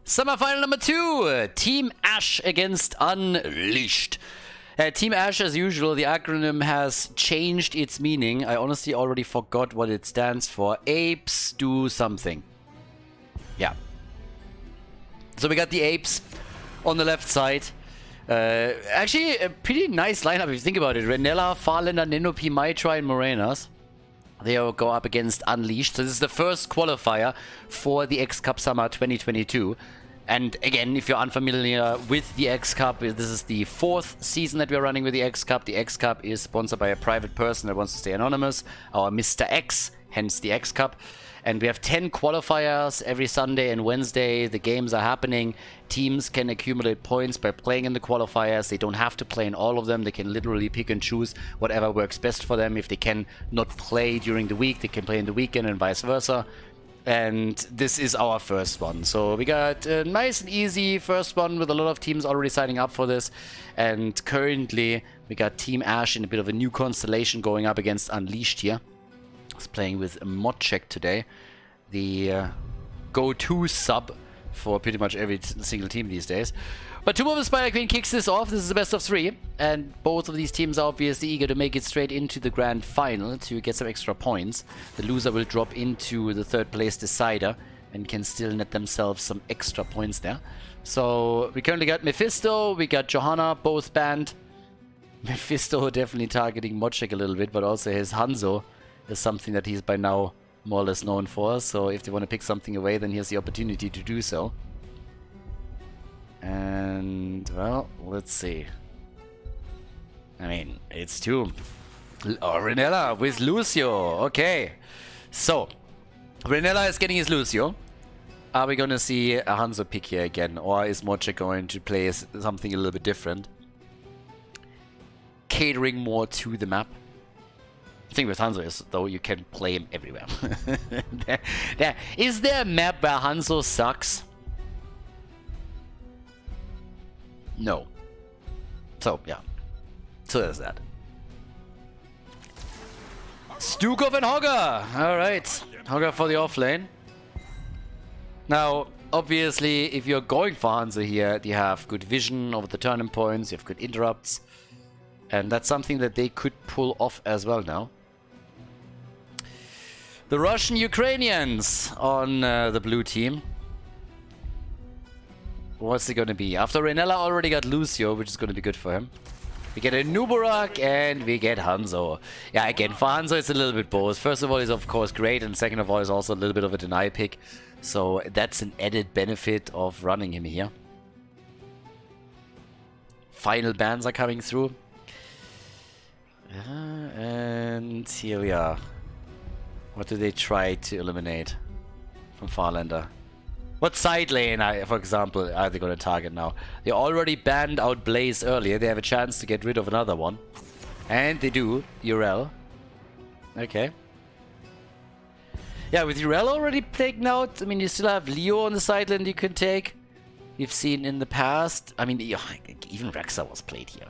Semifinal number 2, Team Ash against Unleashed. Team Ash, as usual, the acronym has changed its meaning. I honestly already forgot what it stands for. Apes do something. Yeah. So we got the apes on the left side. Actually, a pretty nice lineup if you think about it. Renella, Farlander, Nenopi, Mitra, and Morenas. They all go up against Unleashed. So this is the first qualifier for the X Cup Summer 2022. And again, if you're unfamiliar with the X Cup, this is the 4th season that we're running with the X Cup. The X Cup is sponsored by a private person that wants to stay anonymous, our Mr. X, hence the X Cup. And we have 10 qualifiers every Sunday and Wednesday. The games are happening. Teams can accumulate points by playing in the qualifiers. They don't have to play in all of them. They can literally pick and choose whatever works best for them. If they can not play during the week, they can play in the weekend and vice versa. And this is our first one. So we got a nice and easy first one with a lot of teams already signing up for this. And currently we got Team Ash in a bit of a new constellation going up against Unleashed here. I was playing with Modcheck today, the go-to sub for pretty much every single team these days. But Tomb of the Spider Queen kicks this off. This is the best of 3, and both of these teams are obviously eager to make it straight into the grand final to get some extra points. The loser will drop into the 3rd place decider and can still net themselves some extra points there. So we currently got Mephisto, we got Johanna, both banned. Mephisto definitely targeting Modcheck a little bit, but also his Hanzo is something that he's by now more or less known for. So if they want to pick something away, then here's the opportunity to do so. And, well, let's see. I mean, it's Tomb. Renella with Lucio. Okay. So, Renella is getting his Lucio. Are we going to see a Hanzo pick here again? Or is Modcheck going to play something a little bit different? Catering more to the map. The thing with Hanzo is, though, you can play him everywhere. Is there a map where Hanzo sucks? No. So, yeah. So there's that. Stukov and Hogger! Alright. Hogger for the offlane. Now, obviously, if you're going for Hanzo here, you have good vision over the turning points, you have good interrupts. And that's something that they could pull off as well now. The Russian-Ukrainians on the blue team. What's it going to be? After Renella already got Lucio, which is going to be good for him. We get a Nuborak and we get Hanzo. Yeah, again, for Hanzo it's a little bit both. First of all, he's of course great, and second of all, he's also a little bit of a deny pick. So that's an added benefit of running him here. Final bans are coming through. And here we are. What do they try to eliminate from Farlander? What side lane, for example, are they going to target now? They already banned out Blaze earlier. They have a chance to get rid of another one. And they do. Urel. Okay. Yeah, with Urel already taken out, I mean, you still have Leo on the side lane you can take. You've seen in the past. I mean, even Rexa was played here.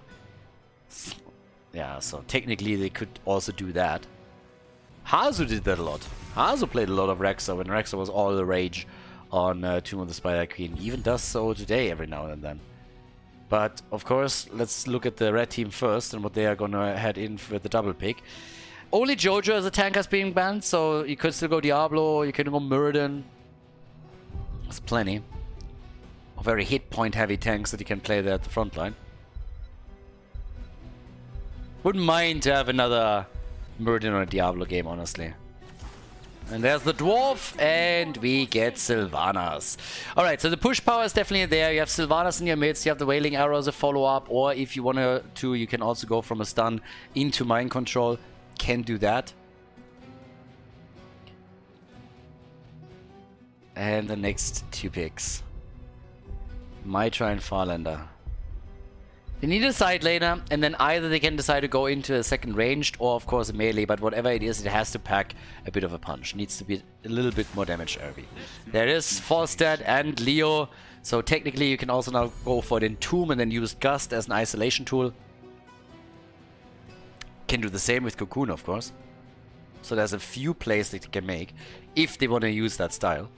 Yeah, so technically they could also do that. Hazu did that a lot. Hazu played a lot of Rexa when Rexa was all the rage on Tomb of the Spider Queen. He even does so today every now and then. But, of course, let's look at the red team first and what they are going to head in with the double pick. Only Jojo as a tank has been banned, so you could still go Diablo, you can go Murden. There's plenty of very hit point heavy tanks that you can play there at the front line. Wouldn't mind to have another Murden or a Diablo game, honestly. And there's the Dwarf, and we get Sylvanas. Alright, so the push power is definitely there. You have Sylvanas in your midst, you have the Wailing Arrow as a follow-up, or if you want to, you can also go from a stun into mind control. Can do that. And the next 2 picks. Mitra and Farlander. They need a side laner, and then either they can decide to go into a second ranged, or of course a melee, but whatever it is, it has to pack a bit of a punch. Needs to be a little bit more damage heavy. There is Falstad and Leo, so technically you can also now go for the Entomb and then use Gust as an isolation tool. Can do the same with Cocoon, of course. So there's a few plays that they can make, if they want to use that style.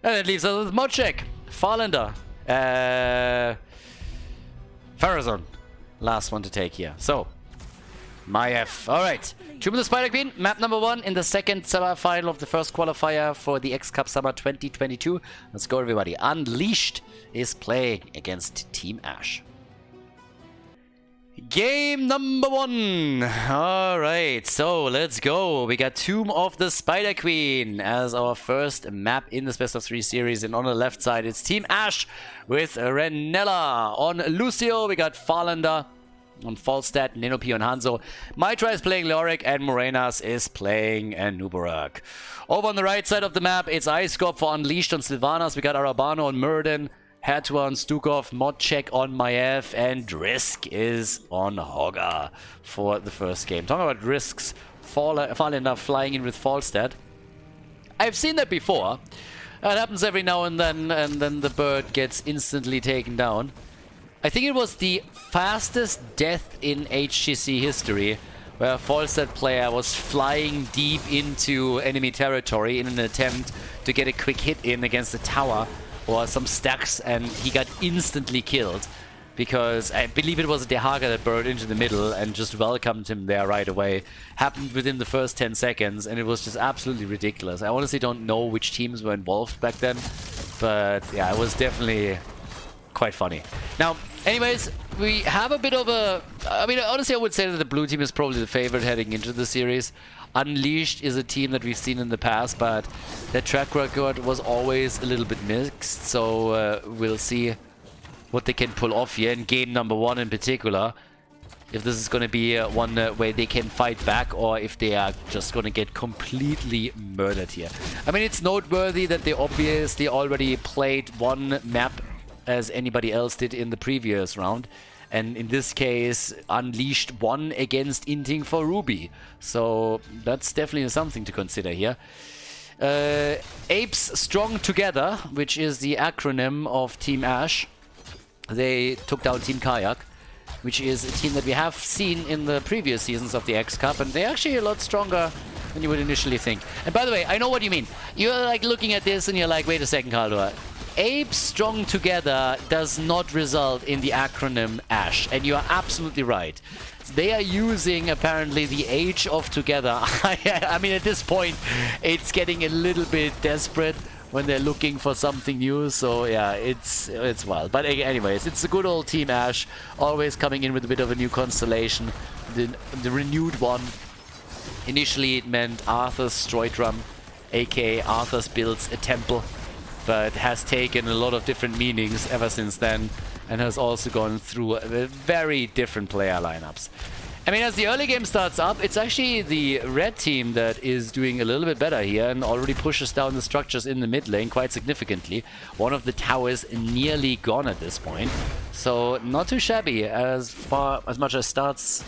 And it leaves us with Modcheck, Farlander. Farazon. Last one to take here. So, Maiev. Alright. Tomb of the Spider Queen, map number 1 in the second semi-final of the first qualifier for the X Cup Summer 2022. Let's go, everybody. Unleashed is playing against Team Ash. Game number 1. Alright, so let's go. We got Tomb of the Spider Queen as our first map in this best of 3 series. And on the left side, it's Team Ash with Renella. On Lucio, we got Farlander. On Falstad, Ninopi on Hanzo. Mitra is playing Leoric and Morenas is playing Nubarak. Over on the right side of the map, it's Icecorp for Unleashed on Sylvanas. We got Arabano on Murden, Hatua on Stukov, Modcheck on Maiev, and Drisk is on Hogger for the first game. Talking about Drisks, Farlander flying in with Falstad. I've seen that before. That happens every now and then the bird gets instantly taken down. I think it was the fastest death in HGC history, where a Falstad player was flying deep into enemy territory in an attempt to get a quick hit in against a tower or some stacks, and he got instantly killed because I believe it was a Dehaga that burrowed into the middle and just welcomed him there right away. Happened within the first 10 seconds, and it was just absolutely ridiculous. I honestly don't know which teams were involved back then, but yeah, it was definitely quite funny. Now, anyways, we have a bit of a... I mean, honestly, I would say that the blue team is probably the favorite heading into the series. Unleashed is a team that we've seen in the past, but their track record was always a little bit mixed. So we'll see what they can pull off here in game number 1 in particular. If this is going to be one where they can fight back, or if they are just going to get completely murdered here. I mean, it's noteworthy that they obviously already played one map as anybody else did in the previous round. And in this case, Unleashed won against Inting for Ruby. So that's definitely something to consider here. Apes Strong Together, which is the acronym of Team Ash. They took down Team Kayak, which is a team that we have seen in the previous seasons of the X Cup. And they're actually a lot stronger than you would initially think. And by the way, I know what you mean. You're like looking at this and you're like, wait a second, Khaldor. Apes Strong Together does not result in the acronym ASH, and you are absolutely right. They are using, apparently, the Age of Together. I mean, at this point, it's getting a little bit desperate when they're looking for something new, so yeah, it's wild. But anyways, it's a good old Team Ash, always coming in with a bit of a new constellation, the renewed one. Initially, it meant Arthur's Stroidrum, aka Arthur's builds a temple, but has taken a lot of different meanings ever since then, and has also gone through very different player lineups. I mean, as the early game starts up, it's actually the red team that is doing a little bit better here and already pushes down the structures in the mid lane quite significantly. One of the towers nearly gone at this point, so not too shabby as much as starts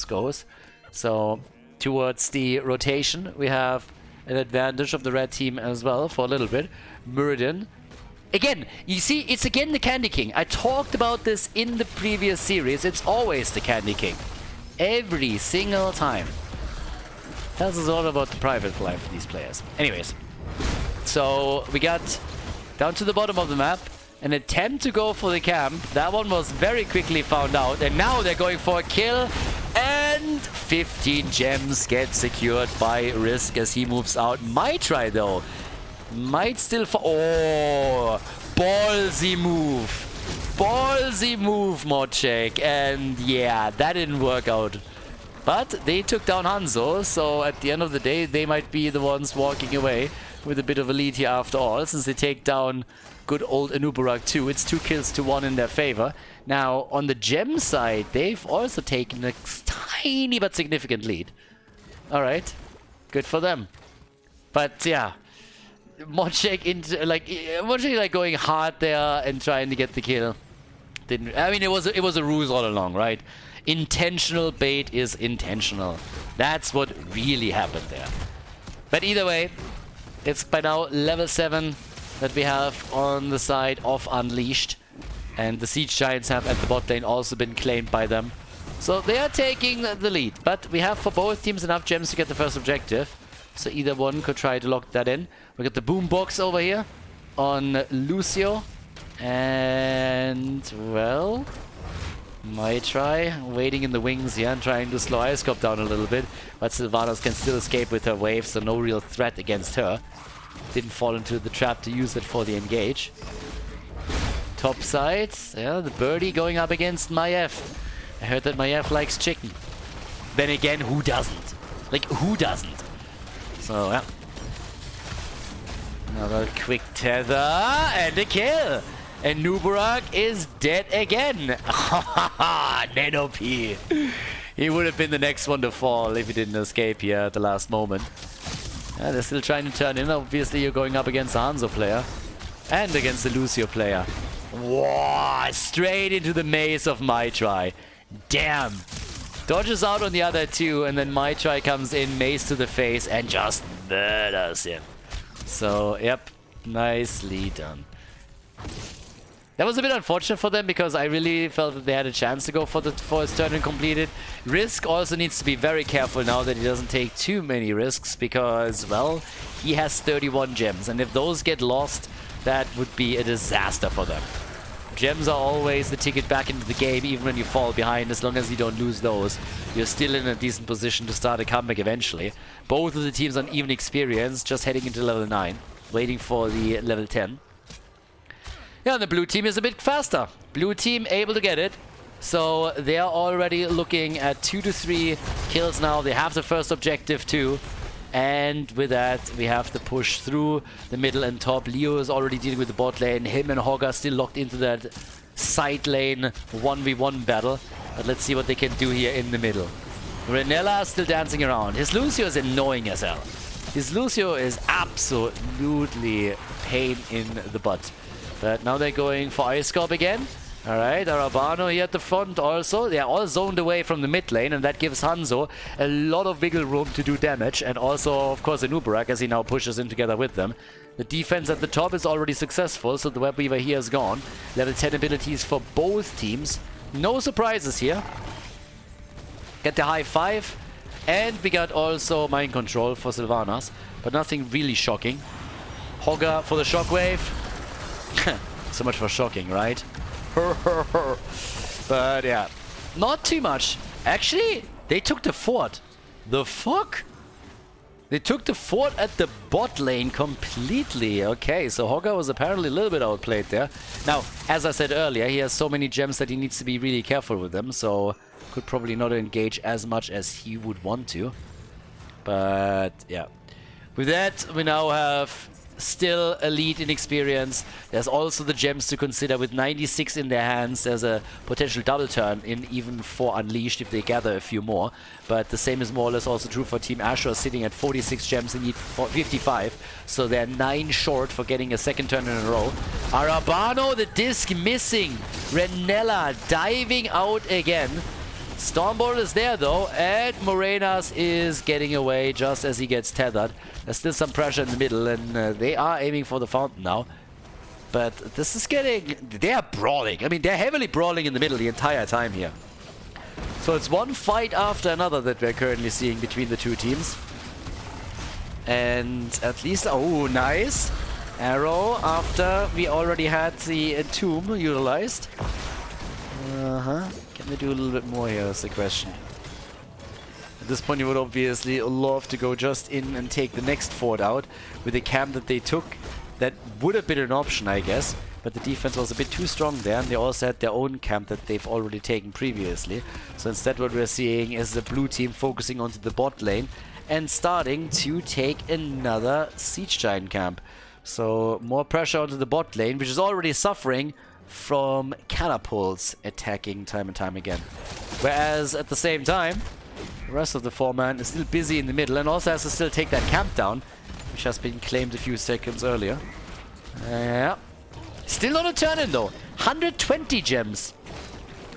goes. So towards the rotation, we have an advantage of the red team as well for a little bit. Muradin. Again, you see, it's again the Candy King. I talked about this in the previous series. It's always the Candy King. Every single time. Tells us all about the private life of these players. Anyways, so we got down to the bottom of the map. An attempt to go for the camp. That one was very quickly found out. And now they're going for a kill. And 15 gems get secured by Risk as he moves out. Might try though. Might still oh, ballsy move. Ballsy move, Modcheck. And yeah, that didn't work out. But they took down Hanzo, so at the end of the day, they might be the ones walking away with a bit of a lead here after all, since they take down good old Anubarak too. It's 2 kills to 1 in their favor. Now, on the gem side, they've also taken a tiny but significant lead. Alright, good for them. But yeah, Modcheck into like going hard there and trying to get the kill. Didn't. I mean, it was a ruse all along, right? Intentional bait is intentional. That's what really happened there. But either way, it's by now level 7 that we have on the side of Unleashed, and the Siege Giants have at the bot lane also been claimed by them. So they are taking the lead, but we have for both teams enough gems to get the first objective. So either one could try to lock that in. We got the boombox over here on Lucio. And, well, might try waiting in the wings here and trying to slow Ice Cop down a little bit. But Sylvanas can still escape with her wave, so no real threat against her. Didn't fall into the trap to use it for the engage. Top side, yeah, the birdie going up against Maiev. I heard that Maiev likes chicken. Then again, who doesn't? Like, who doesn't? So, yeah. Another quick tether and a kill. And Nubarak is dead again. Nano P. He would have been the next one to fall if he didn't escape here at the last moment. Yeah, they're still trying to turn in. Obviously, you're going up against the Hanzo player. And against the Lucio player. Wow, straight into the maze of Maitri. Damn. Dodges out on the other two, and then Maitri comes in, mace to the face, and just murders him. So, yep, nicely done. That was a bit unfortunate for them because I really felt that they had a chance to go for his turn and complete it. Risk also needs to be very careful now that he doesn't take too many risks because, well, he has 31 gems, and if those get lost, that would be a disaster for them. Gems are always the ticket back into the game, even when you fall behind. As long as you don't lose those, you're still in a decent position to start a comeback eventually. Both of the teams on even experience, just heading into level 9, waiting for the level 10. Yeah, the blue team is a bit faster. Blue team able to get it. So they are already looking at 2 to 3 kills now. They have the first objective too. And with that, we have to push through the middle and top. Leo is already dealing with the bot lane. Him and Hog are still locked into that side lane 1v1 battle. But let's see what they can do here in the middle. Renella is still dancing around. His Lucio is annoying as hell. His Lucio is absolutely pain in the butt. But now they're going for Ice Corp again. Alright, Arabano here at the front also. They are all zoned away from the mid lane, and that gives Hanzo a lot of wiggle room to do damage. And also, of course, Anubarak as he now pushes in together with them. The defense at the top is already successful, so the Web Weaver here is gone. Level 10 abilities for both teams. No surprises here. Get the high 5. And we got also Mind Control for Sylvanas, but nothing really shocking. Hogger for the Shockwave. So much for shocking, right? But yeah, not too much. Actually, they took the fort. The fuck? They took the fort at the bot lane completely. Okay, so Hogger was apparently a little bit outplayed there. Now, as I said earlier, he has so many gems that he needs to be really careful with them. So could probably not engage as much as he would want to. But yeah, with that, we now have still a lead in experience. There's also the gems to consider. With 96 in their hands, there's a potential double turn in even for Unleashed if they gather a few more. But the same is more or less also true for Team Asher, sitting at 46 gems. They need 55, so they're 9 short for getting a second turn in a row. Arabano, the disc missing. Renella diving out again. Stormbolt is there though, and Morenas is getting away just as he gets tethered. There's still some pressure in the middle, and they are aiming for the fountain now. But this is getting... They are brawling. I mean, they're heavily brawling in the middle the entire time here. So it's one fight after another that we're currently seeing between the two teams. And at least... Oh, nice. Arrow after we already had the tomb utilized. Can they do a little bit more here is the question. At this point you would obviously love to go just in and take the next fort out with the camp that they took. That would have been an option, I guess, but the defense was a bit too strong there, and they also had their own camp that they've already taken previously. So instead what we're seeing is the blue team focusing onto the bot lane and starting to take another Siege Giant camp. So more pressure onto the bot lane, which is already suffering from catapults attacking time and time again. Whereas at the same time, the rest of the 4-man is still busy in the middle and also has to still take that camp down, which has been claimed a few seconds earlier. Yeah. Still not a turn-in though. 120 gems.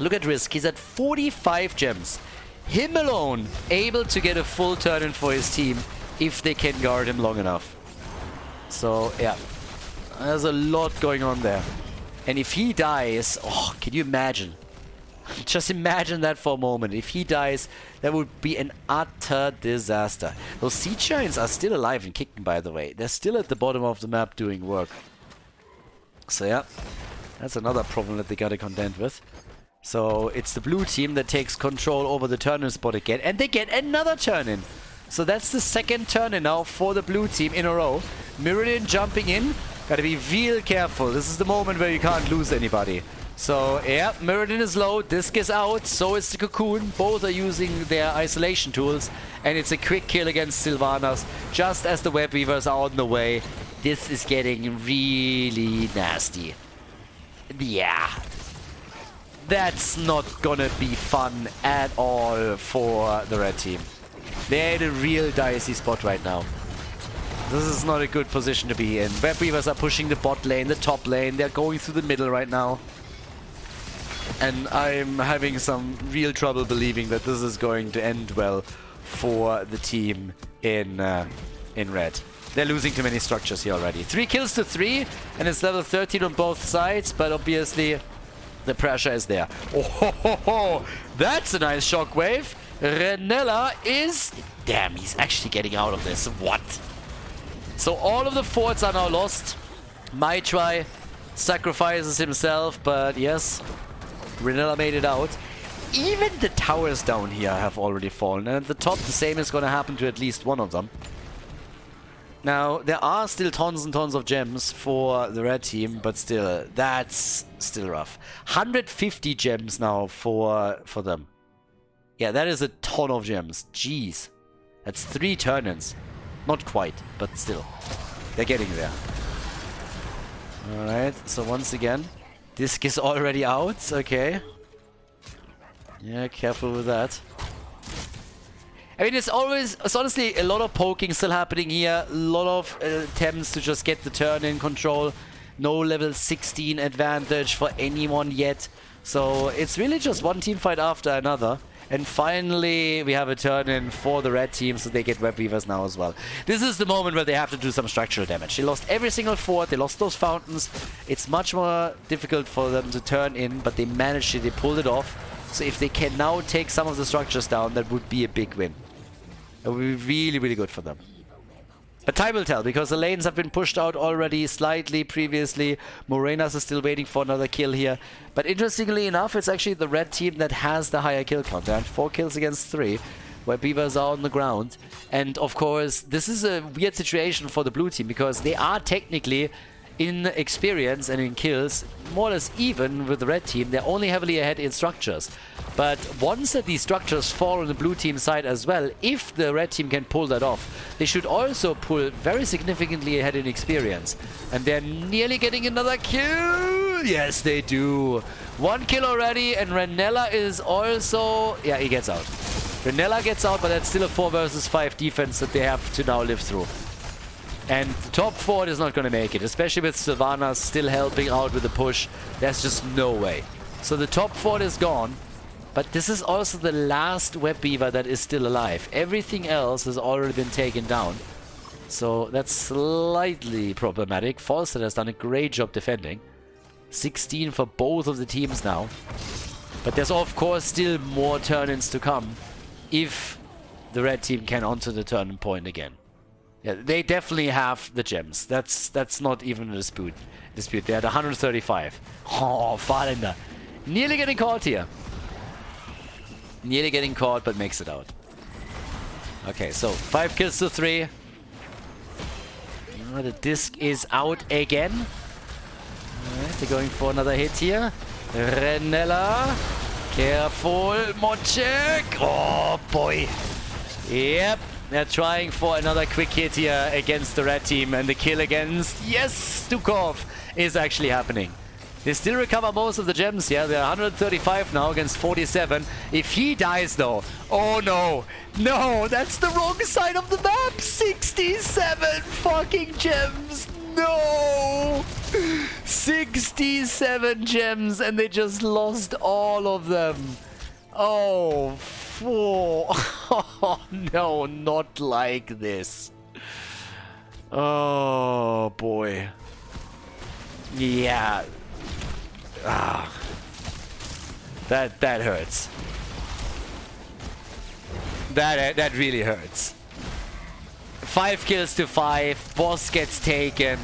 Look at Risk. He's at 45 gems. Him alone able to get a full turn-in for his team if they can guard him long enough. So, yeah. There's a lot going on there. And if he dies, oh, can you imagine? Just imagine that for a moment. If he dies, that would be an utter disaster. Those Siege Giants are still alive and kicking, by the way. They're still at the bottom of the map doing work. So yeah, That's another problem that they gotta contend with. So it's the blue team that takes control over the turn-in spot again. And they get another turn-in. So that's the second turn-in now for the blue team in a row. Mirrodin jumping in. Gotta be real careful. This is the moment where you can't lose anybody. So, yeah, Mirrodin is low. Disc is out. So is the Cocoon. Both are using their isolation tools. And it's a quick kill against Sylvanas. Just as the Web Weavers are on the way. This is getting really nasty. Yeah. That's not gonna be fun at all for the red team. They're in a real dicey spot right now. This is not a good position to be in. Web Weavers are pushing the bot lane, the top lane. They're going through the middle right now. And I'm having some real trouble believing that this is going to end well for the team in red. They're losing too many structures here already. 3 kills to 3, and it's level 13 on both sides, but obviously the pressure is there. Oh, ho, ho, ho. That's a nice shockwave. Renella is... Damn, he's actually getting out of this. What? So all of the forts are now lost. Maitri sacrifices himself, but yes, Renella made it out. Even the towers down here have already fallen. And at the top, the same is going to happen to at least one of them. Now, there are still tons and tons of gems for the red team, but still, that's still rough. 150 gems now for them. Yeah, that is a ton of gems. Jeez. That's 3 turn-ins. Not quite, but still. They're getting there. Alright, so once again, Disc is already out. Okay. Yeah, careful with that. I mean, it's honestly a lot of poking still happening here. A lot of attempts to just get the turn in control. No level 16 advantage for anyone yet. So it's really just one team fight after another. And finally, we have a turn in for the red team, so they get Web Weavers now as well. This is the moment where they have to do some structural damage. They lost every single fort, they lost those fountains. It's much more difficult for them to turn in, but they managed it, they pulled it off. So if they can now take some of the structures down, that would be a big win. It would be really, really good for them. But time will tell, because the lanes have been pushed out already slightly previously. Morenas is still waiting for another kill here. But interestingly enough, it's actually the red team that has the higher kill count. They had 4 kills against 3, where Beavers are on the ground. And of course, this is a weird situation for the blue team, because they are technically, in experience and in kills, more or less even with the red team. They're only heavily ahead in structures. But once that these structures fall on the blue team side as well, if the red team can pull that off, they should also pull very significantly ahead in experience. And they're nearly getting another kill. Yes, they do. 1 kill already, and Renella is also... Yeah, he gets out. Renella gets out, but that's still a 4 versus 5 defense that they have to now live through. And the top fort is not going to make it, especially with Sylvanas still helping out with the push. There's just no way. So the top fort is gone, but this is also the last Web Beaver that is still alive. Everything else has already been taken down. So that's slightly problematic. Falstead has done a great job defending. 16 for both of the teams now. But there's of course still more turn-ins to come if the red team can onto the turn point again. Yeah, they definitely have the gems. That's not even a dispute. They're at 135. Oh, Fahrländer. Nearly getting caught here. Nearly getting caught, but makes it out. Okay, so 5 kills to 3. The disc is out again. Alright, they're going for another hit here. Renella. Careful, Mochek. Oh, boy. Yep. They're trying for another quick hit here against the red team, and the kill against, yes, Stukov is actually happening. They still recover most of the gems here. They're 135 now against 47. If he dies though, oh no, no, that's the wrong side of the map. 67 fucking gems, no, 67 gems, and they just lost all of them. Oh, 4. Oh, no, not like this. Oh, boy. Yeah. Ah. That hurts. That really hurts. 5 kills to 5. Boss gets taken.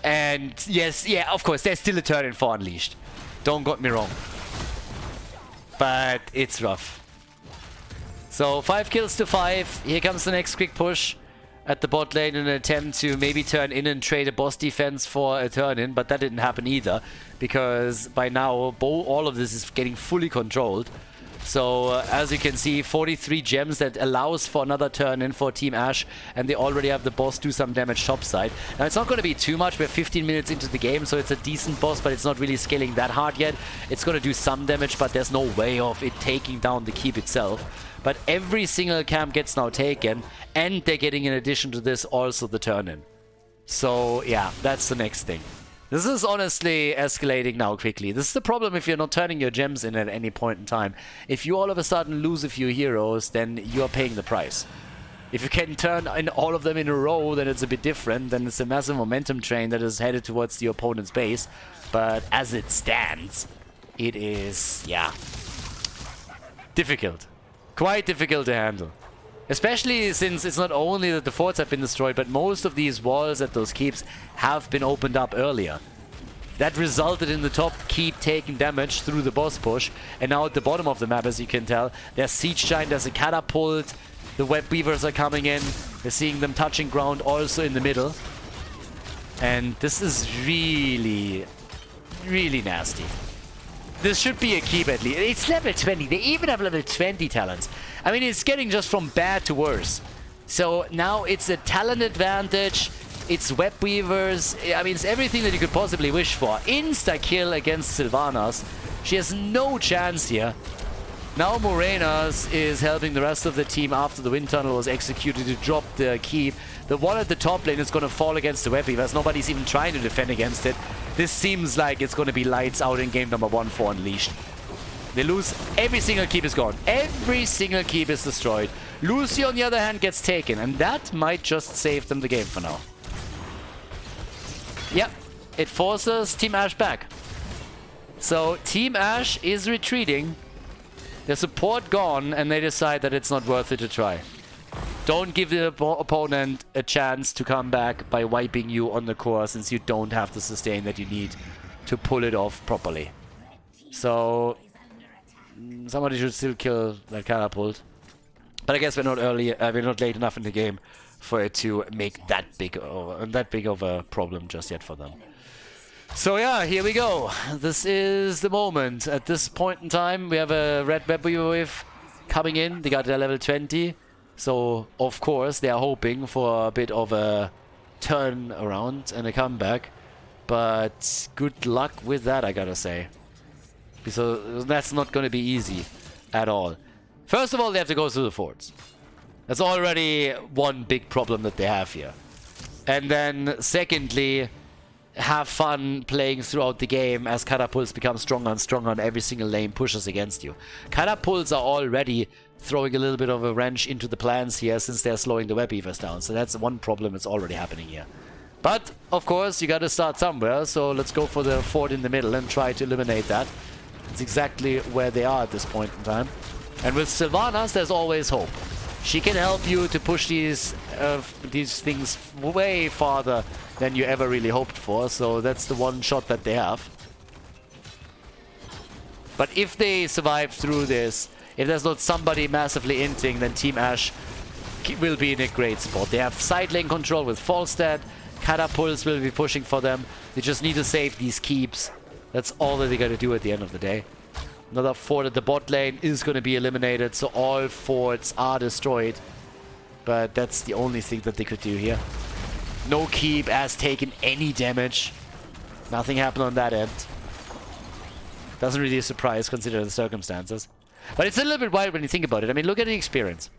And yes, yeah, of course, there's still a turn in for Unleashed. Don't get me wrong. But it's rough. So 5 kills to 5. Here comes the next quick push at the bot lane in an attempt to maybe turn in and trade a boss defense for a turn in, but that didn't happen either, because by now all of this is getting fully controlled. So as you can see, 43 gems, that allows for another turn in for Team Ashe, and they already have the boss do some damage topside. Now it's not going to be too much, we're 15 minutes into the game, so it's a decent boss, but it's not really scaling that hard yet. It's going to do some damage, but there's no way of it taking down the keep itself. But every single camp gets now taken, and they're getting, in addition to this, also the turn in. So yeah, that's the next thing. This is honestly escalating now quickly. This is the problem if you're not turning your gems in at any point in time. If you all of a sudden lose a few heroes, then you're paying the price. If you can turn in all of them in a row, then it's a bit different. Then it's a massive momentum train that is headed towards the opponent's base. But as it stands, it is, yeah, difficult. Quite difficult to handle. Especially since it's not only that the forts have been destroyed, but most of these walls at those keeps have been opened up earlier. That resulted in the top keep taking damage through the boss push. And now at the bottom of the map, as you can tell, there's Siege Giant, there's a catapult, the web weavers are coming in. We're seeing them touching ground also in the middle. And this is really, really nasty. This should be a keep at least. It's level 20. They even have level 20 talents. I mean, it's getting just from bad to worse. So now it's a talent advantage. It's web weavers. I mean, it's everything that you could possibly wish for. Insta-kill against Sylvanas. She has no chance here. Now Morenas is helping the rest of the team after the wind tunnel was executed to drop the keep. The one at the top lane is going to fall against the web weavers. Nobody's even trying to defend against it. This seems like it's going to be lights out in game number 1 for Unleashed. They lose. Every single keep is gone. Every single keep is destroyed. Lucy, on the other hand, gets taken. And that might just save them the game for now. Yep. It forces Team Ashe back. So Team Ashe is retreating. Their support gone, and they decide that it's not worth it to try. Don't give the opponent a chance to come back by wiping you on the core, since you don't have the sustain that you need to pull it off properly. So somebody should still kill that catapult. But I guess we're not we're not late enough in the game for it to make that big of a problem just yet for them. So yeah, here we go. This is the moment. At this point in time, we have a red web wave coming in. They got their level 20. So, of course, they are hoping for a bit of a turn around and a comeback. But good luck with that, I gotta say. So that's not going to be easy at all. First of all, they have to go through the forts. That's already one big problem that they have here. And then, secondly, have fun playing throughout the game as catapults become stronger and stronger and every single lane pushes against you. Catapults are already throwing a little bit of a wrench into the plans here since they're slowing the web weavers down. So that's one problem that's already happening here. But, of course, you gotta start somewhere, so let's go for the fort in the middle and try to eliminate that. It's exactly where they are at this point in time. And with Sylvanas, there's always hope. She can help you to push these things way farther than you ever really hoped for, so that's the one shot that they have. But if they survive through this, if there's not somebody massively inting, then Team Ashe will be in a great spot. They have side lane control with Falstad, catapults will be pushing for them. They just need to save these keeps. That's all that they gotta do at the end of the day. Another fort at the bot lane is going to be eliminated, so all forts are destroyed. But that's the only thing that they could do here. No keep has taken any damage. Nothing happened on that end. Doesn't really surprise considering the circumstances. But it's a little bit wild when you think about it. I mean, look at the experience.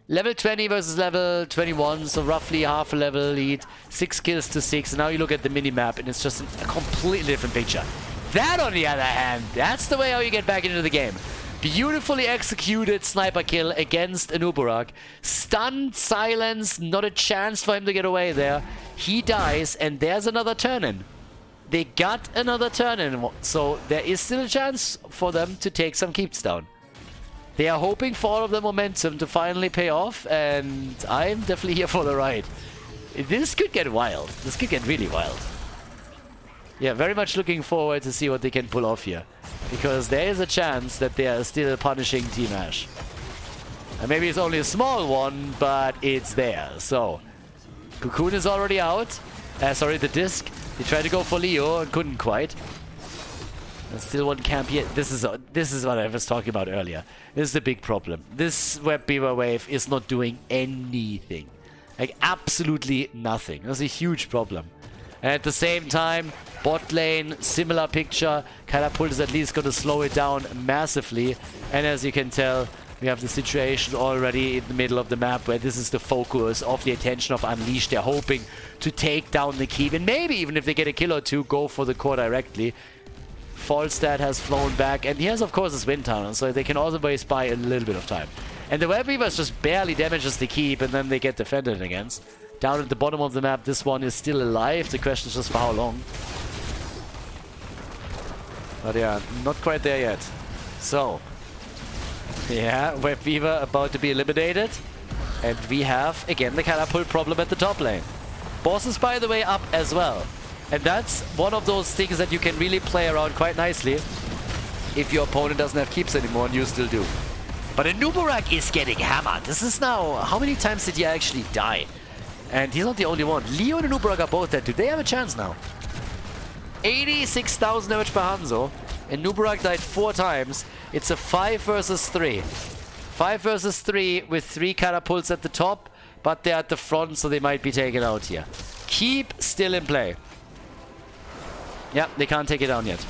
Level 20 versus level 21, so roughly half a level lead. 6 kills to 6. And now you look at the minimap and it's just a completely different picture. That, on the other hand, that's the way how you get back into the game. Beautifully executed sniper kill against Anubarak. Stunned, silenced, not a chance for him to get away there. He dies, and there's another turn-in. They got another turn-in, so there is still a chance for them to take some keeps down. They are hoping for all of the momentum to finally pay off, and I'm definitely here for the ride. This could get wild. This could get really wild. Yeah, very much looking forward to see what they can pull off here. Because there is a chance that they are still punishing Team Ash. And maybe it's only a small one, but it's there. So, Cocoon is already out. Sorry, the disc. He tried to go for Leo and couldn't quite. There's still one camp here. This is what I was talking about earlier. This is the big problem. This Web Beaver wave is not doing anything. Like, absolutely nothing. That's a huge problem. And at the same time, bot lane, similar picture. Catapult is at least going to slow it down massively. And as you can tell, we have the situation already in the middle of the map where this is the focus of the attention of Unleashed. They're hoping to take down the keep. And maybe even if they get a kill or two, go for the core directly. Falstad has flown back. And he has, of course, his wind tunnel. So they can always buy a little bit of time. And the Web Weavers just barely damages the keep. And then they get defended against. Down at the bottom of the map, this one is still alive. The question is just for how long. But yeah, not quite there yet. So, yeah, Web Weaver about to be eliminated. And we have, again, the catapult problem at the top lane. Boss is, by the way, up as well. And that's one of those things that you can really play around quite nicely if your opponent doesn't have keeps anymore and you still do. But Nubarak is getting hammered. This is now... How many times did he actually die? And he's not the only one. Leo and Nubarak are both dead. Do they have a chance now? 86,000 damage per Hanzo. And Nubarak died 4 times. It's a 5 versus 3. 5 versus 3 with 3 catapults at the top. But they're at the front, so they might be taken out here. Keep still in play. Yeah, they can't take it down yet.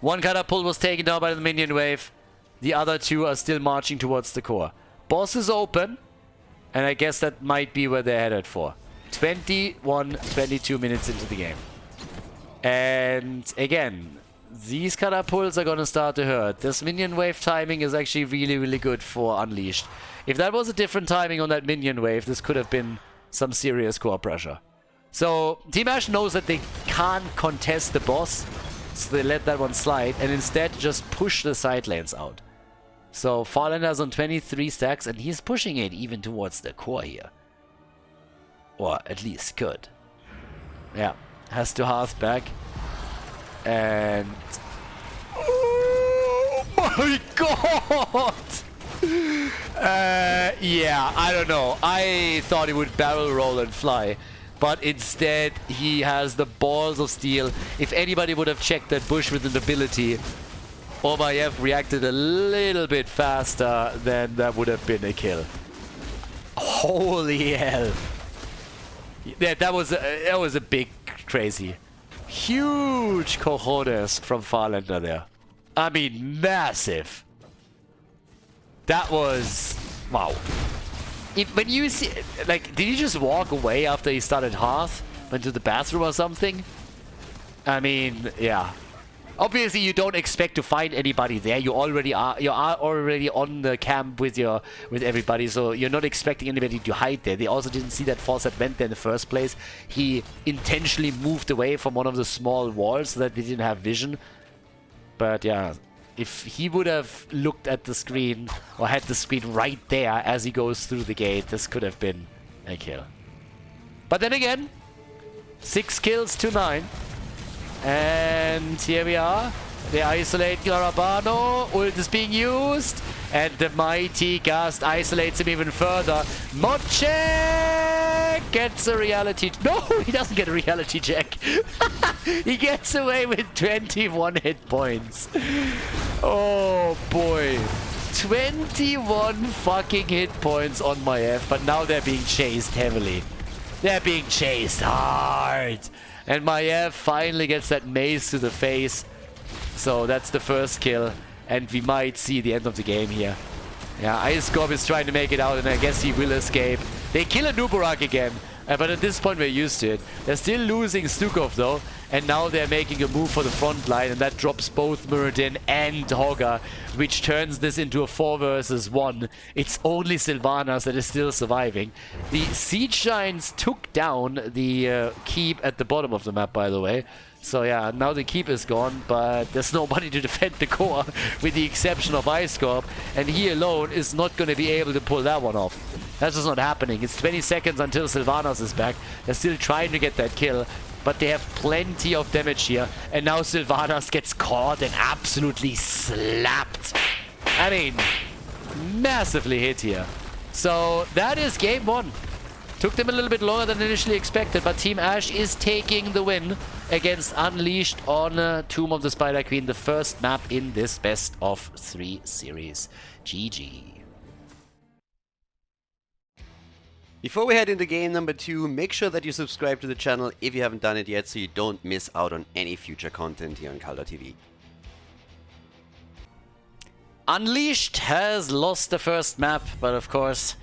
1 catapult was taken down by the minion wave. The other 2 are still marching towards the core. Boss is open. And I guess that might be where they're headed for. 22 minutes into the game. And again, these catapults are going to start to hurt. This minion wave timing is actually really, really good for Unleashed. If that was a different timing on that minion wave, this could have been some serious core pressure. So, Team Ash knows that they can't contest the boss. So they let that one slide and instead just push the side lanes out. So, Farlander's on 23 stacks, and he's pushing it even towards the core here. Or at least could. Yeah, has to Hearth back. And... Oh my god! Yeah, I don't know. I thought he would barrel roll and fly. But instead, he has the balls of steel. If anybody would have checked that bush with an ability... Omayev reacted a little bit faster, then that would have been a kill. Holy hell. Yeah, that was a big crazy. Huge cojones from Farlander there. I mean, massive. That was... Wow. When you see... Like, did he just walk away after he started Hearth? Went to the bathroom or something? I mean, yeah. Obviously, you don't expect to find anybody there. You are already on the camp with everybody, so you're not expecting anybody to hide there. They also didn't see that Fawcett went there in the first place. He intentionally moved away from one of the small walls so that they didn't have vision. But yeah, if he would have looked at the screen or had the screen right there as he goes through the gate, this could have been a kill. But then again, 6 kills to 9. And here we are. They isolate Garabano. Ult is being used. And the mighty Gast isolates him even further. Moche gets a reality... No, he doesn't get a reality check. He gets away with 21 hit points. Oh, boy. 21 fucking hit points on my F. But now they're being chased heavily. They're being chased hard. And Maiev finally gets that mace to the face. So that's the first kill. And we might see the end of the game here. Yeah, Ice Gorb is trying to make it out, and I guess he will escape. They kill a Nubarak again. But at this point, we're used to it. They're still losing Stukov, though. And now they're making a move for the front line. And that drops both Muradin and Hogger, which turns this into a 4 versus 1. It's only Sylvanas that is still surviving. The Siege Giants took down the keep at the bottom of the map, by the way. So yeah, now the keep is gone, but there's nobody to defend the core, with the exception of Ice Corp, and he alone is not going to be able to pull that one off. That's just not happening. It's 20 seconds until Sylvanas is back. They're still trying to get that kill. but they have plenty of damage here. And now Sylvanas gets caught and absolutely slapped. I mean, massively hit here. So that is game 1. Took them a little bit longer than initially expected, but Team Ash is taking the win against Unleashed on Tomb of the Spider Queen, the first map in this best of 3 series. GG. Before we head into game number 2, make sure that you subscribe to the channel if you haven't done it yet so you don't miss out on any future content here on Khaldor TV. Unleashed has lost the first map, but of course,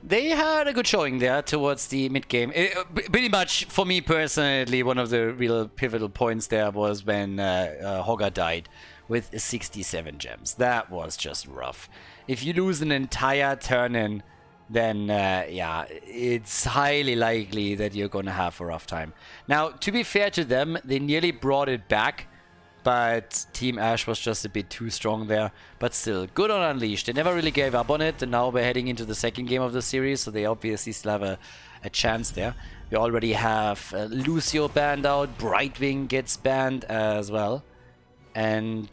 they had a good showing there towards the mid-game. Pretty much, for me personally, one of the real pivotal points there was when Hogger died with 67 gems. That was just rough. If you lose an entire turn in, then yeah, it's highly likely that you're gonna have a rough time. Now, to be fair to them, they nearly brought it back, but Team Ash was just a bit too strong there. But still, good on Unleashed. They never really gave up on it, and now we're heading into the second game of the series, so they obviously still have a chance there. We already have Lucio banned out, Brightwing gets banned as well. And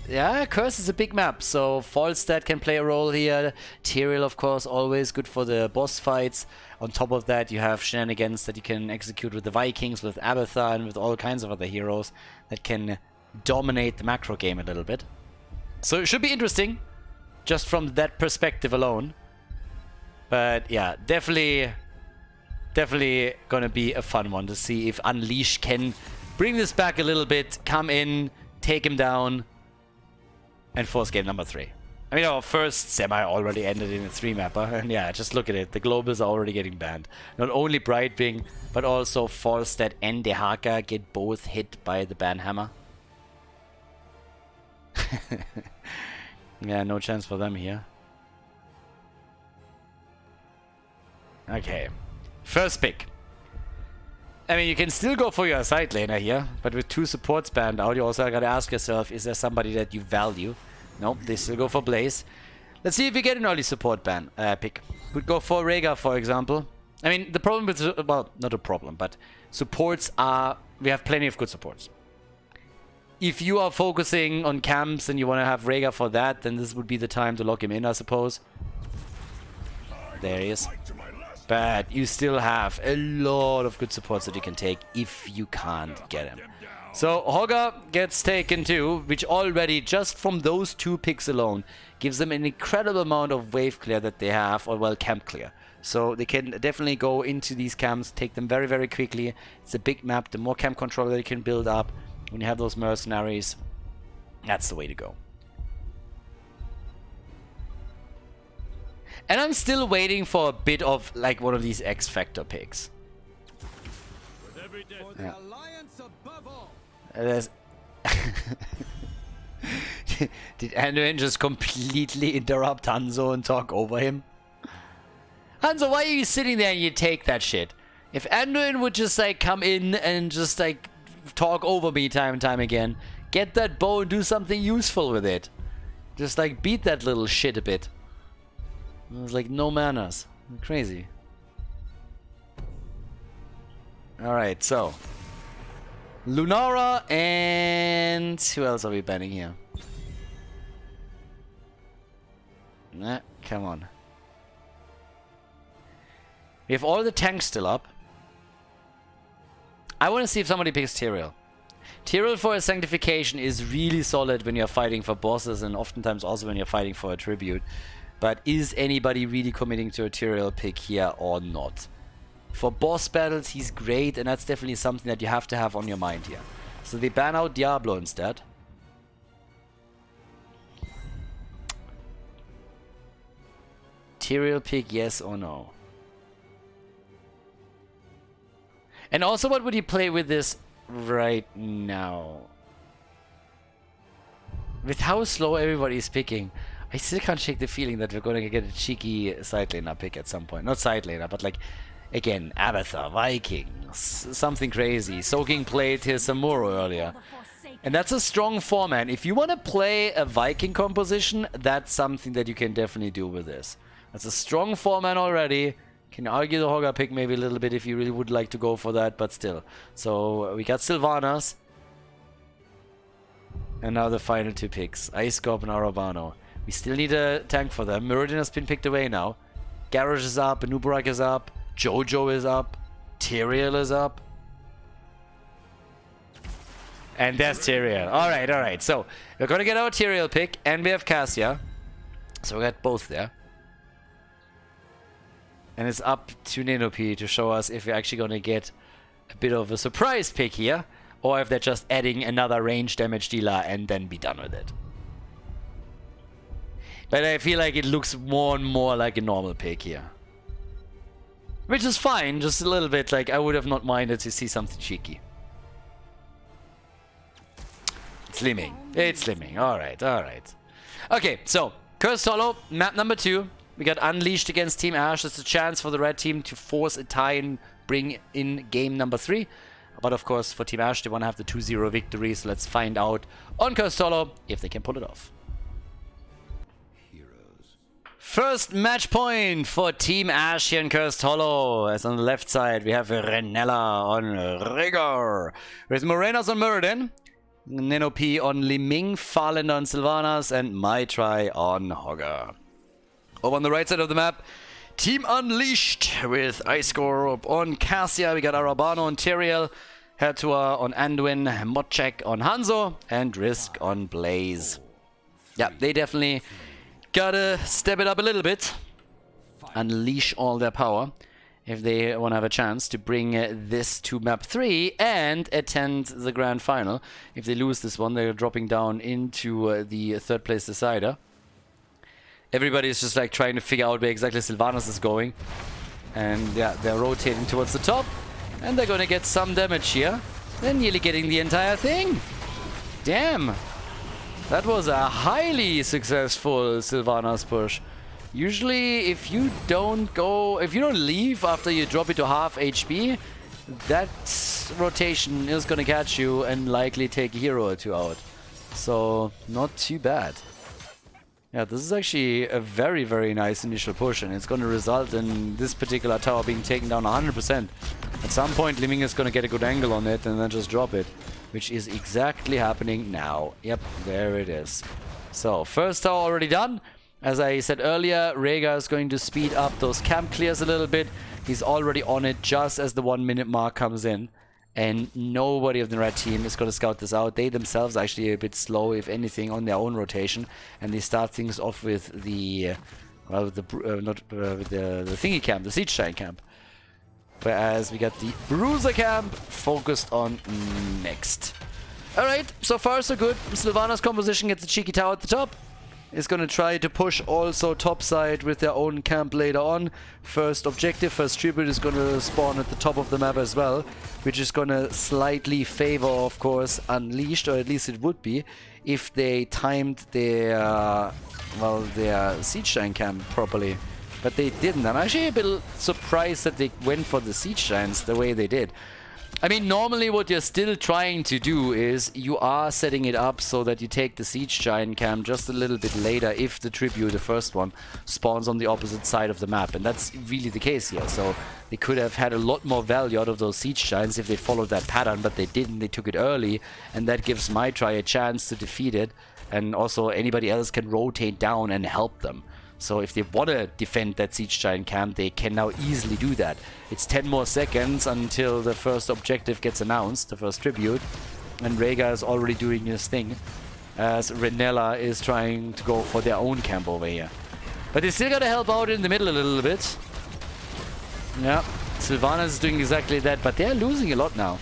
yeah, Curse is a big map, so Falstad can play a role here. Tyrael, of course, always good for the boss fights. On top of that, you have shenanigans that you can execute with the Vikings, with Abathar, and with all kinds of other heroes that can dominate the macro game a little bit. So it should be interesting, just from that perspective alone. But yeah, definitely gonna be a fun one to see if Unleash can bring this back a little bit, come in, take him down, and force game number 3. I mean, our first semi already ended in a 3-mapper, and yeah, just look at it. The globals are already getting banned. Not only Brightwing, but also Falstad and Dehaka get both hit by the ban hammer. Yeah, no chance for them here. Okay. First pick. I mean, you can still go for your side laner here, but with 2 supports banned out, you also gotta ask yourself, is there somebody that you value? Nope, they still go for Blaze. Let's see if we get an early support ban pick. Would go for Rhaegar, for example. I mean, the problem with, well, not a problem, but supports are, we have plenty of good supports. If you are focusing on camps and you want to have Rhaegar for that, then this would be the time to lock him in, I suppose. There he is. But you still have a lot of good supports that you can take if you can't get him. So Hogger gets taken too, which already, just from those 2 picks alone, gives them an incredible amount of wave clear that they have, or well, camp clear. So they can definitely go into these camps, take them very, very quickly. It's a big map. The more camp control that you can build up when you have those mercenaries, that's the way to go. And I'm still waiting for a bit of like one of these X Factor picks. Yeah. Did Anduin just completely interrupt Hanzo and talk over him? Hanzo, why are you sitting there and you take that shit? If Anduin would just like come in and just like talk over me time and time again, get that bow and do something useful with it. Just like beat that little shit a bit. It was like no manners. Crazy. Alright, so Lunara and who else are we banning here? Nah, come on. We have all the tanks still up. I want to see if somebody picks Tyrael. Tyrael for a sanctification is really solid when you're fighting for bosses and oftentimes also when you're fighting for a tribute. But is anybody really committing to a Tyrael pick here or not? For boss battles, he's great, and that's definitely something that you have to have on your mind here. So they ban out Diablo instead. Tyrael pick, yes or no? And also, what would you play with this right now? With how slow everybody is picking, I still can't shake the feeling that we're going to get a cheeky side laner pick at some point. Not side laner, but like, again, Abathar, Vikings, something crazy. Soaking played his Samuro earlier. And that's a strong four-man. If you want to play a Viking composition, that's something that you can definitely do with this. That's a strong four-man already. Can argue the Hogger pick maybe a little bit if you really would like to go for that, but still. So we got Sylvanas. And now the final 2 picks. Ice Scorp and Arabano. We still need a tank for them. Muradin has been picked away now. Garrosh is up, Anubarak is up, Jojo is up, Tyrael is up. And there's Tyrael. Alright, alright. So we're gonna get our Tyrael pick, and we have Cassia. So we got both there. And it's up to Ninopi to show us if we're actually going to get a bit of a surprise pick here, or if they're just adding another range damage dealer and then be done with it. But I feel like it looks more and more like a normal pick here. Which is fine, just a little bit like I would have not minded to see something cheeky. Slimming. It's slimming. Alright, alright. Okay, so Cursed Hollow, map number 2. We got Unleashed against Team Ash. It's a chance for the red team to force a tie and bring in game number 3. But of course, for Team Ash, they want to have the 2-0 victory. So let's find out on Cursed Hollow if they can pull it off. Heroes. First match point for Team Ash here in Cursed Hollow. As on the left side, we have Renella on Rhaegar. With Morenas on Muradin. Ninopi on Liming, Farlander on Sylvanas, and Maitri on Hogger. Over on the right side of the map, Team Unleashed with Ice Scorp on Cassia. We got Arabano on Tyrael, Hertua on Anduin, Motchek on Hanzo, and Risk on Blaze. Yeah, they definitely gotta step it up a little bit. Unleash all their power if they want to have a chance to bring this to map 3 and attend the grand final. If they lose this one, they're dropping down into the third place decider. Everybody is just like trying to figure out where exactly Sylvanas is going. And yeah, they're rotating towards the top. And they're gonna get some damage here. They're nearly getting the entire thing. Damn. That was a highly successful Sylvanas push. Usually, if you don't leave after you drop it to half HP, that rotation is gonna catch you and likely take a hero or 2 out. So, not too bad. Yeah, this is actually a very, very nice initial push, and it's going to result in this particular tower being taken down 100%. At some point, Liming is going to get a good angle on it and then just drop it, which is exactly happening now. Yep, there it is. So, first tower already done. As I said earlier, Rhaegar is going to speed up those camp clears a little bit. He's already on it just as the 1 minute mark comes in. And nobody of the red team is going to scout this out. They themselves actually a bit slow, if anything, on their own rotation. And they start things off with the, well, the thingy camp, the siege giant camp. Whereas we got the bruiser camp focused on next. Alright, so far so good. Sylvanas composition gets a cheeky tower at the top. Is going to try to push also topside with their own camp later on. First objective, first tribute is going to spawn at the top of the map as well, which is going to slightly favor, of course, Unleashed, or at least it would be, if they timed their, well, their siege giant camp properly. But they didn't. I'm actually a bit surprised that they went for the siege giants the way they did. I mean, normally what you're still trying to do is you are setting it up so that you take the siege giant camp just a little bit later if the tribute, the first one, spawns on the opposite side of the map. And that's really the case here. So they could have had a lot more value out of those siege giants if they followed that pattern, but they didn't. They took it early, and that gives Maitri a chance to defeat it. And also anybody else can rotate down and help them. So if they want to defend that siege giant camp, they can now easily do that. It's 10 more seconds until the first objective gets announced, the first tribute. And Rhaegar is already doing his thing, as Renella is trying to go for their own camp over here. But they still got to help out in the middle a little bit. Yeah, Sylvanas is doing exactly that, but they're losing a lot now.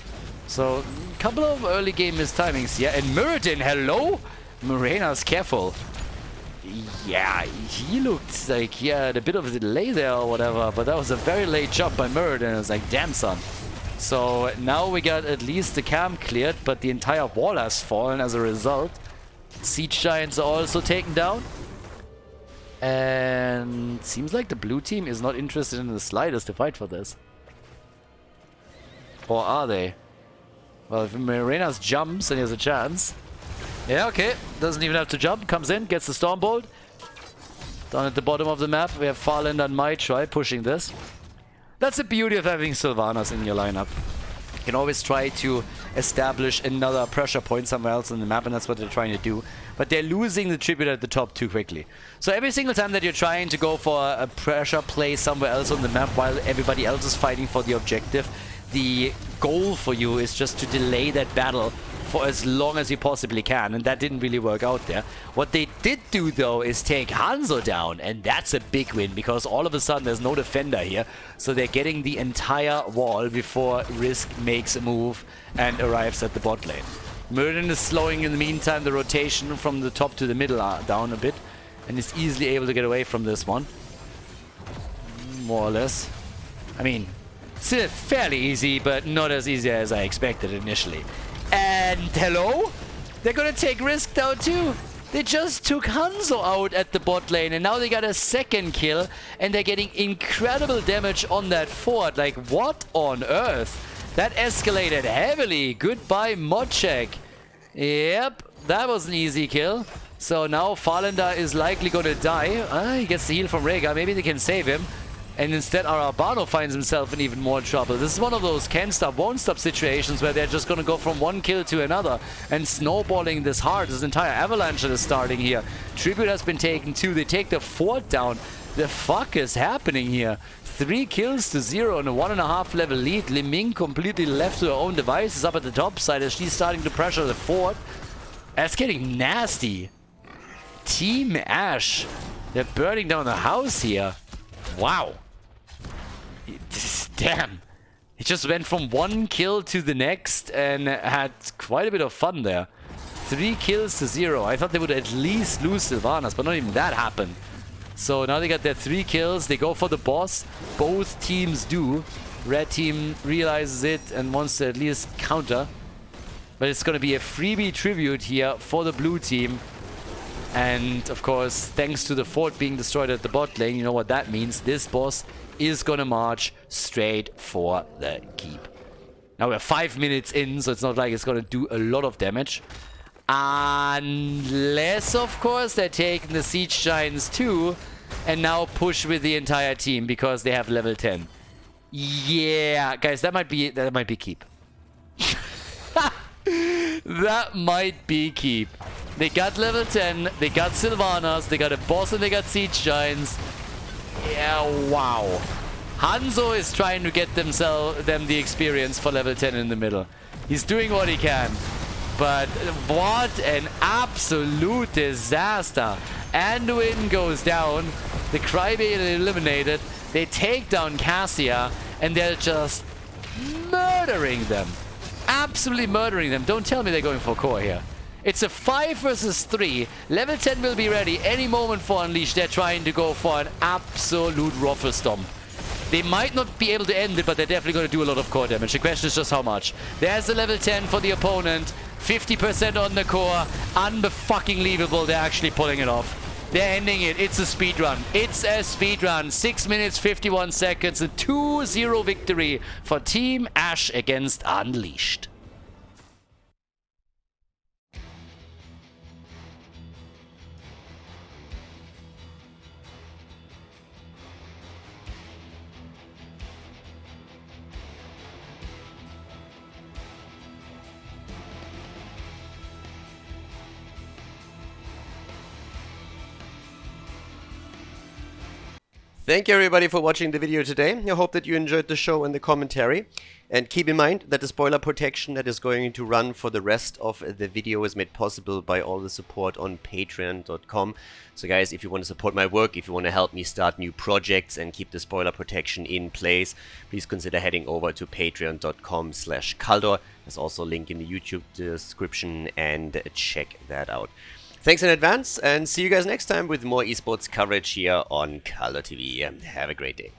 So, a couple of early game mistimings here. And Muradin, hello? Morena's careful. Yeah, he looked like he had a bit of a delay there or whatever, but that was a very late jump by Muradin, and it was like, damn son. So now we got at least the camp cleared, but the entire wall has fallen as a result. Siege giants are also taken down. And seems like the blue team is not interested in the slightest to fight for this. Or are they? Well, if Morenas jumps, then he has a chance. Yeah, okay. Doesn't even have to jump. Comes in, gets the Stormbolt. Down at the bottom of the map, we have Farlander and Maitri pushing this. That's the beauty of having Sylvanas in your lineup. You can always try to establish another pressure point somewhere else on the map, and that's what they're trying to do. But they're losing the tribute at the top too quickly. So every single time that you're trying to go for a pressure play somewhere else on the map while everybody else is fighting for the objective, the goal for you is just to delay that battle for as long as you possibly can, and that didn't really work out there. What they did do though is take Hanzo down, and that's a big win because all of a sudden there's no defender here, so they're getting the entire wall before Risk makes a move and arrives at the bot lane. Murden is slowing in the meantime the rotation from the top to the middle down a bit, and is easily able to get away from this one. More or less. I mean, still fairly easy, but not as easy as I expected initially. And hello? They're gonna take Risk down too. They just took Hanzo out at the bot lane, and now they got a second kill, and they're getting incredible damage on that fort. Like, what on earth? That escalated heavily. Goodbye, Modcheck. Yep, that was an easy kill. So now Farlander is likely gonna die. He gets the heal from Rhaegar. Maybe they can save him. And instead, our Arbano finds himself in even more trouble. This is one of those can't stop, won't stop situations where they're just going to go from one kill to another and snowballing this hard. This entire avalanche that is starting here. Tribute has been taken too. They take the fort down. The fuck is happening here? 3 kills to 0 and a 1.5 level lead. Li Ming completely left to her own devices up at the top side as she's starting to pressure the fort. That's getting nasty. Team Ash. They're burning down the house here. Wow. Damn. He just went from one kill to the next and had quite a bit of fun there. 3 kills to 0. I thought they would at least lose Sylvanas, but not even that happened. So now they got their 3 kills. They go for the boss. Both teams do. Red team realizes it and wants to at least counter. But it's going to be a freebie tribute here for the blue team. And of course, thanks to the fort being destroyed at the bot lane, you know what that means. This boss is gonna march straight for the keep. Now we're 5 minutes in, so it's not like it's gonna do a lot of damage. Unless, of course, they're taking the Siege Giants too, and now push with the entire team because they have level 10. Yeah, guys, that might be keep. That might be keep. They got level 10, they got Sylvanas, they got a boss, and they got Siege Giants. Yeah, wow. Hanzo is trying to get them the experience for level 10 in the middle. He's doing what he can. But what an absolute disaster. Anduin goes down. The Crybaby eliminated. They take down Cassia, and they're just murdering them. Absolutely murdering them. Don't tell me they're going for core here. It's a 5 versus 3. Level 10 will be ready any moment for Unleashed. They're trying to go for an absolute ruffle stomp. They might not be able to end it, but they're definitely going to do a lot of core damage. The question is just how much. There's the level 10 for the opponent. 50% on the core. Unfucking-believable. They're actually pulling it off. They're ending it. It's a speedrun. It's a speedrun. 6 minutes, 51 seconds. A 2-0 victory for Team Ash against Unleashed. Thank you everybody for watching the video today. I hope that you enjoyed the show and the commentary. And keep in mind that the spoiler protection that is going to run for the rest of the video is made possible by all the support on patreon.com. So guys, if you want to support my work, if you want to help me start new projects and keep the spoiler protection in place, please consider heading over to patreon.com/Khaldor. There's also a link in the YouTube description, and check that out. Thanks in advance, and see you guys next time with more esports coverage here on Khaldor TV. Have a great day.